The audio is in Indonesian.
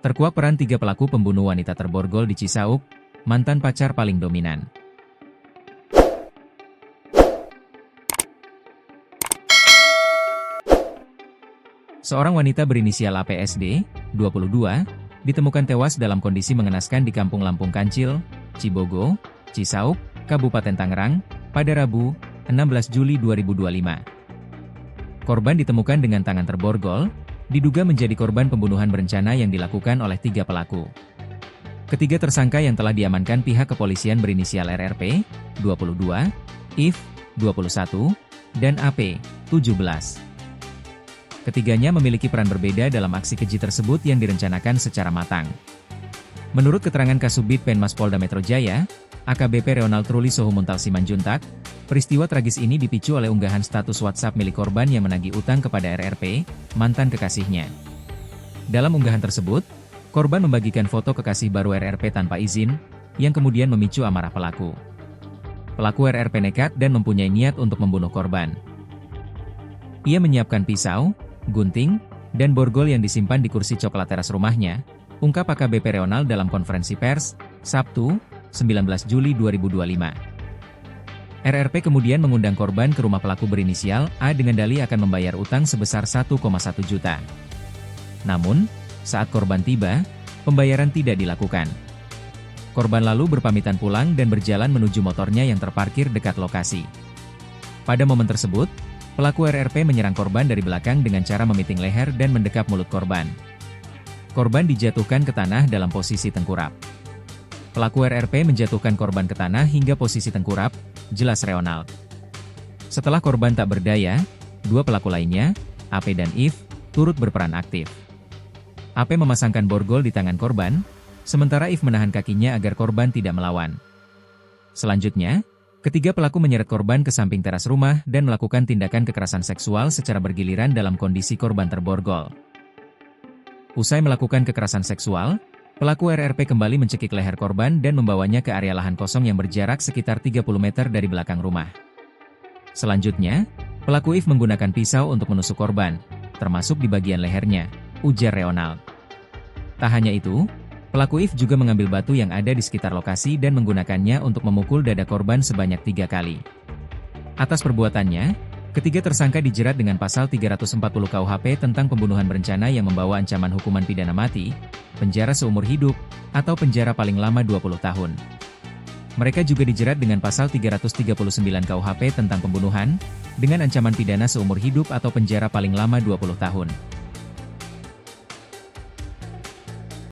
Terkuak peran 3 pelaku pembunuh wanita terborgol di Cisauk, mantan pacar paling dominan. Seorang wanita berinisial APSD, 22, ditemukan tewas dalam kondisi mengenaskan di Kampung Lampung Kancil, Cibogo, Cisauk, Kabupaten Tangerang, pada Rabu, 16 Juli 2025. Korban ditemukan dengan tangan terborgol, diduga menjadi korban pembunuhan berencana yang dilakukan oleh 3 pelaku. Ketiga tersangka yang telah diamankan pihak kepolisian berinisial RRP, 22, IF, 21, dan AP, 17. Ketiganya memiliki peran berbeda dalam aksi keji tersebut yang direncanakan secara matang. Menurut keterangan Kasubdit Penmas Polda Metro Jaya, AKBP Reonald Truli Sohumuntal Simanjuntak, peristiwa tragis ini dipicu oleh unggahan status WhatsApp milik korban yang menagih utang kepada RRP, mantan kekasihnya. Dalam unggahan tersebut, korban membagikan foto kekasih baru RRP tanpa izin, yang kemudian memicu amarah pelaku. Pelaku RRP nekat dan mempunyai niat untuk membunuh korban. Ia menyiapkan pisau, gunting, dan borgol yang disimpan di kursi coklat teras rumahnya, ungkap AKBP Reonald dalam konferensi pers, Sabtu, 19 Juli 2025. RRP kemudian mengundang korban ke rumah pelaku berinisial A dengan dalih akan membayar utang sebesar 1,1 juta. Namun, saat korban tiba, pembayaran tidak dilakukan. Korban lalu berpamitan pulang dan berjalan menuju motornya yang terparkir dekat lokasi. Pada momen tersebut, pelaku RRP menyerang korban dari belakang dengan cara memiting leher dan mendekap mulut korban. Korban dijatuhkan ke tanah dalam posisi tengkurap. Pelaku RRP menjatuhkan korban ke tanah hingga posisi tengkurap, jelas Reonald. Setelah korban tak berdaya, 2 pelaku lainnya, AP dan IF, turut berperan aktif. AP memasangkan borgol di tangan korban, sementara IF menahan kakinya agar korban tidak melawan. Selanjutnya, ketiga pelaku menyeret korban ke samping teras rumah dan melakukan tindakan kekerasan seksual secara bergiliran dalam kondisi korban terborgol. Usai melakukan kekerasan seksual, pelaku RRP kembali mencekik leher korban dan membawanya ke area lahan kosong yang berjarak sekitar 30 meter dari belakang rumah. Selanjutnya, pelaku IF menggunakan pisau untuk menusuk korban, termasuk di bagian lehernya, ujar Reonald. Tak hanya itu, pelaku IF juga mengambil batu yang ada di sekitar lokasi dan menggunakannya untuk memukul dada korban sebanyak 3 kali. Atas perbuatannya, ketiga tersangka dijerat dengan pasal 340 KUHP tentang pembunuhan berencana yang membawa ancaman hukuman pidana mati, penjara seumur hidup, atau penjara paling lama 20 tahun. Mereka juga dijerat dengan pasal 339 KUHP tentang pembunuhan, dengan ancaman pidana seumur hidup atau penjara paling lama 20 tahun.